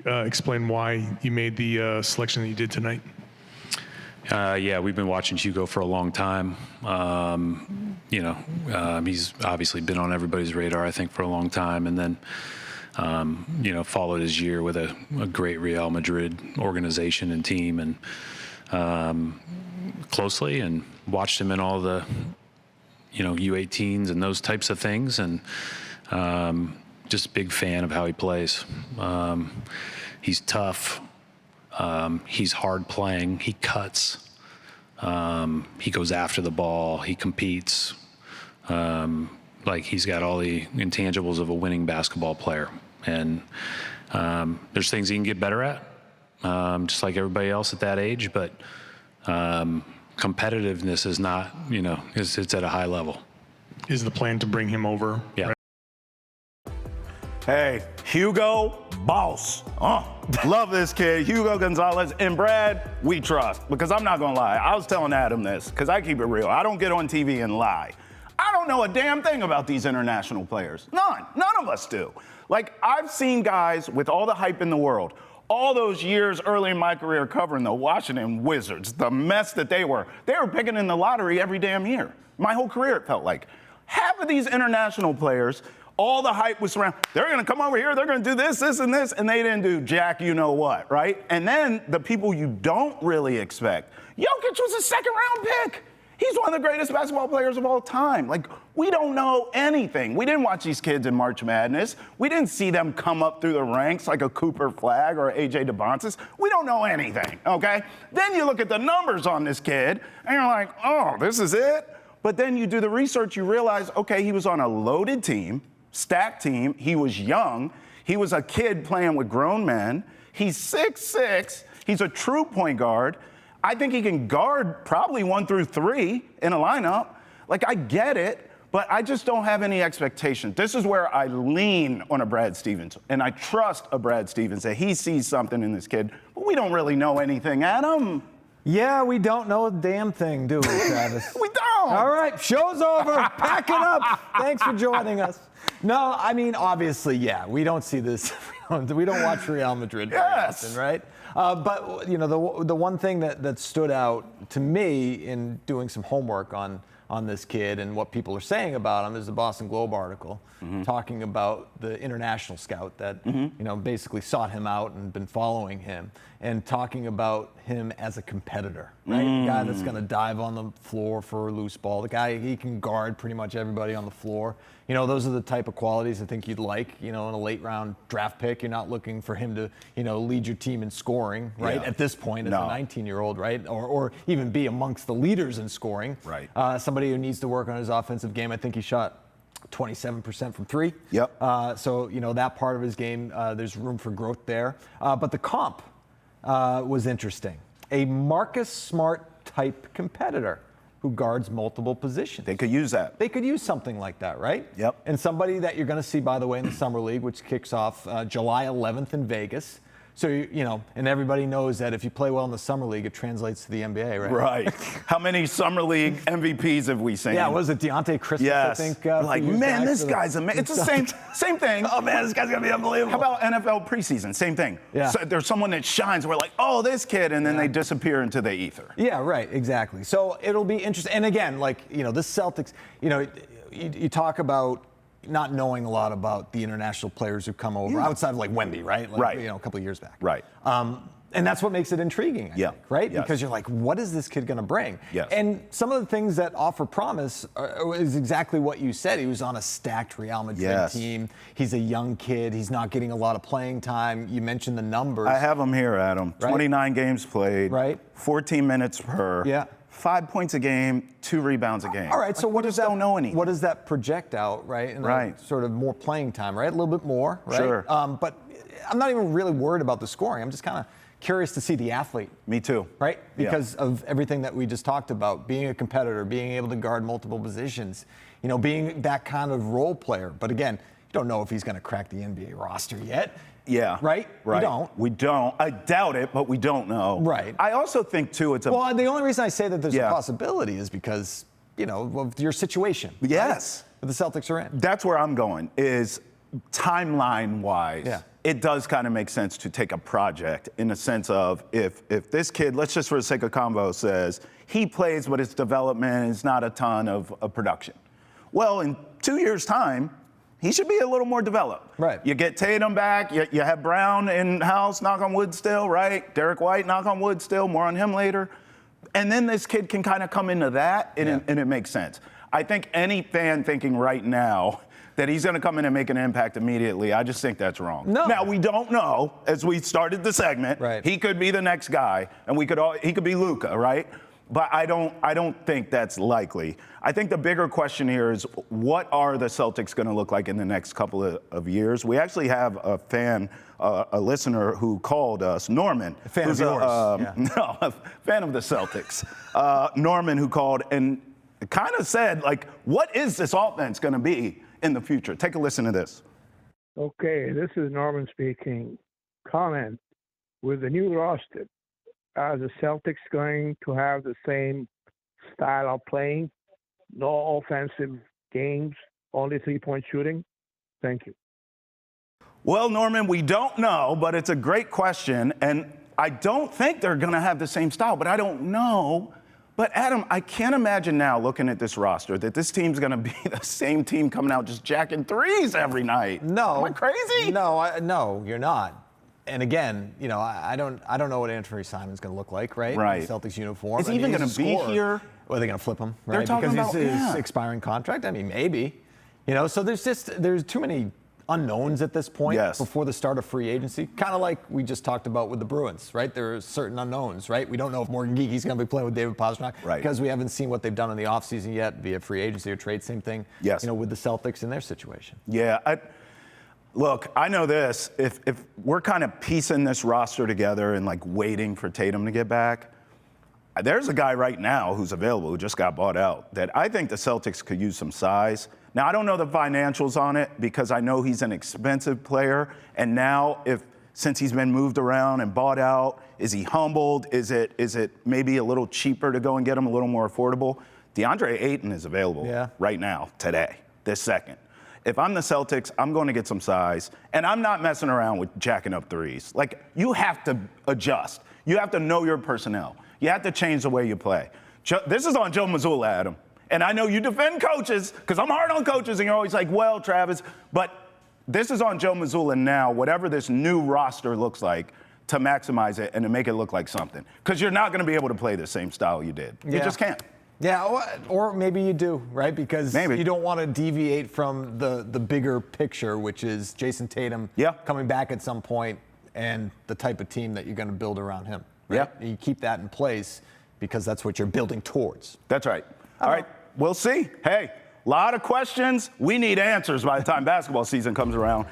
explain why you made the selection that you did tonight? Yeah, we've been watching Hugo for a long time. He's obviously been on everybody's radar, I think, for a long time. And then, followed his year with a great Real Madrid organization and team and closely, and watched him in all the, U18s and those types of things. And just a big fan of how he plays. He's tough. He's hard playing. He cuts. He goes after the ball. He competes. He's got all the intangibles of a winning basketball player. And there's things he can get better at, just like everybody else at that age. But competitiveness is not, it's at a high level. Is the plan to bring him over? Yeah. Right? Hey, Hugo, boss. Love this kid, Hugo Gonzalez. And Brad, we trust. Because I'm not going to lie. I was telling Adam this, because I keep it real. I don't get on TV and lie. I don't know a damn thing about these international players. None. None of us do. I've seen guys with all the hype in the world, all those years early in my career covering the Washington Wizards, the mess that they were picking in the lottery every damn year. My whole career, it felt like. Half of these international players, all the hype was around, they're going to come over here, they're going to do this, this, and this, and they didn't do jack you know what, right? And then the people you don't really expect. Jokic was a second-round pick. He's one of the greatest basketball players of all time. We don't know anything. We didn't watch these kids in March Madness. We didn't see them come up through the ranks like a Cooper Flagg or A.J. DeBontis. We don't know anything, okay? Then you look at the numbers on this kid, and you're like, oh, this is it? But then you do the research, you realize, okay, he was on a loaded team, stacked team. He was young. He was a kid playing with grown men. He's 6'6". He's a true point guard. I think he can guard probably 1 through 3 in a lineup. I get it, but I just don't have any expectation. This is where I lean on a Brad Stevens, and I trust a Brad Stevens that he sees something in this kid, but we don't really know anything, Adam. Yeah, we don't know a damn thing, do we, Travis? We don't. All right, show's over. Pack it up. Thanks for joining us. No, I mean, obviously, yeah, we don't see this. We don't watch Real Madrid very often, right? But, the one thing that stood out to me in doing some homework on this kid and what people are saying about him is the Boston Globe article talking about the international scout that, basically sought him out and been following him and talking about him as a competitor, right? The guy that's going to dive on the floor for a loose ball. The guy, he can guard pretty much everybody on the floor. Those are the type of qualities I think you'd like, in a late round draft pick. You're not looking for him to, lead your team in scoring, right? Yeah. At this point, as a 19-year-old, right? Or even be amongst the leaders in scoring. Right. Somebody who needs to work on his offensive game. I think he shot 27% from 3. Yep. So, that part of his game, there's room for growth there. But the comp was interesting. A Marcus Smart type competitor who guards multiple positions. They could use that. They could use something like that, right? Yep. And somebody that you're going to see, by the way, in the Summer League, which kicks off July 11th in Vegas. So, and everybody knows that if you play well in the Summer League, it translates to the NBA, right? Right. How many Summer League MVPs have we seen? Yeah, was it Deontay Christmas, yes. I think? Man, this guy's amazing. It's the same thing. Oh, man, this guy's going to be unbelievable. How about NFL preseason? Same thing. Yeah. So there's someone that shines. We're like, oh, this kid, and then they disappear into the ether. Yeah, right, exactly. So it'll be interesting. And again, this Celtics, you talk about not knowing a lot about the international players who come over outside of Wemby, right? Right. A couple of years back. Right. And that's what makes it intriguing, I think, right? Yes. Because you're like, what is this kid going to bring? Yes. And some of the things that offer promise is exactly what you said. He was on a stacked Real Madrid team. He's a young kid. He's not getting a lot of playing time. You mentioned the numbers. I have him here, Adam. Right? 29 games played. Right. 14 minutes per. Yeah. 5 points a game, 2 rebounds a game. All right, so what does that don't know anything. What does that project out, right? And sort of more playing time, right? A little bit more, right? Sure. But I'm not even really worried about the scoring. I'm just kind of curious to see the athlete. Me too. Right? Because of everything that we just talked about, being a competitor, being able to guard multiple positions, being that kind of role player. But again, you don't know if he's going to crack the NBA roster yet. Yeah. Right? Right. We don't. We don't. I doubt it, but we don't know. Right. I also think, too, it's a... Well, the only reason I say that there's a possibility is because, of your situation. Yes. Right? That the Celtics are in. That's where I'm going, is timeline-wise. Yeah. it does kind of make sense to take a project in the sense of if this kid, let's just for the sake of convo, says he plays, but his development is not a ton of production. Well, in 2 years' time, he should be a little more developed. Right. You get Tatum back, you have Brown in-house, knock on wood still, right? Derrick White, knock on wood still, more on him later. And then this kid can kind of come into that, and it makes sense. I think any fan thinking right now that he's going to come in and make an impact immediately, I just think that's wrong. No. Now, we don't know, as we started the segment, right. He could be the next guy, and he could be Luka, right? But I don't think that's likely. I think the bigger question here is, what are the Celtics going to look like in the next couple of years? We actually have a fan, a listener who called us, Norman. A fan of yours. No, a fan of the Celtics. Norman, who called and kind of said, like, what is this offense going to be in the future? Take a listen to this. Okay, this is Norman speaking. Comment: with the new roster, are the Celtics going to have the same style of playing? No offensive games, only three-point shooting? Thank you. Well, Norman, we don't know, but it's a great question. And I don't think they're going to have the same style, but I don't know. But, Adam, I can't imagine now, looking at this roster, that this team's going to be the same team coming out just jacking threes every night. No. Am I crazy? No, no, you're not. And again, you know, I don't know what Anthony Simon's going to look like, right? Right. In the Celtics uniform. Is he even going to be here? Or are they going to flip him, They're right? talking Because about his expiring contract. I mean, maybe. You know, so there's too many unknowns at this point before the start of free agency. Kind of like we just talked about with the Bruins, right? There are certain unknowns, right? We don't know if Morgan Geeky's going to be playing with David Pastrnak because we haven't seen what they've done in the offseason yet via free agency or trade. Same thing, you know, with the Celtics in their situation. Yeah. Look, I know this. If we're kind of piecing this roster together and like waiting for Tatum to get back, there's a guy right now who's available who just got bought out that I think the Celtics could use some size. Now, I don't know the financials on it because I know he's an expensive player. And now, since he's been moved around and bought out, is he humbled? Is it maybe a little cheaper to go and get him a little more affordable? DeAndre Ayton is available right now, today, this second. If I'm the Celtics, I'm going to get some size. And I'm not messing around with jacking up threes. Like, you have to adjust. You have to know your personnel. You have to change the way you play. This is on Joe Mazzulla, Adam. And I know you defend coaches because I'm hard on coaches and you're always like, well, Travis, but this is on Joe Mazzulla now, whatever this new roster looks like, to maximize it and to make it look like something. Because you're not going to be able to play the same style you did. You just can't. Yeah, or maybe you do, right? Because you don't want to deviate from the bigger picture, which is Jason Tatum coming back at some point and the type of team that you're going to build around him. Right? Yeah. You keep that in place because that's what you're building towards. That's right. All right, we'll see. Hey, a lot of questions. We need answers by the time basketball season comes around.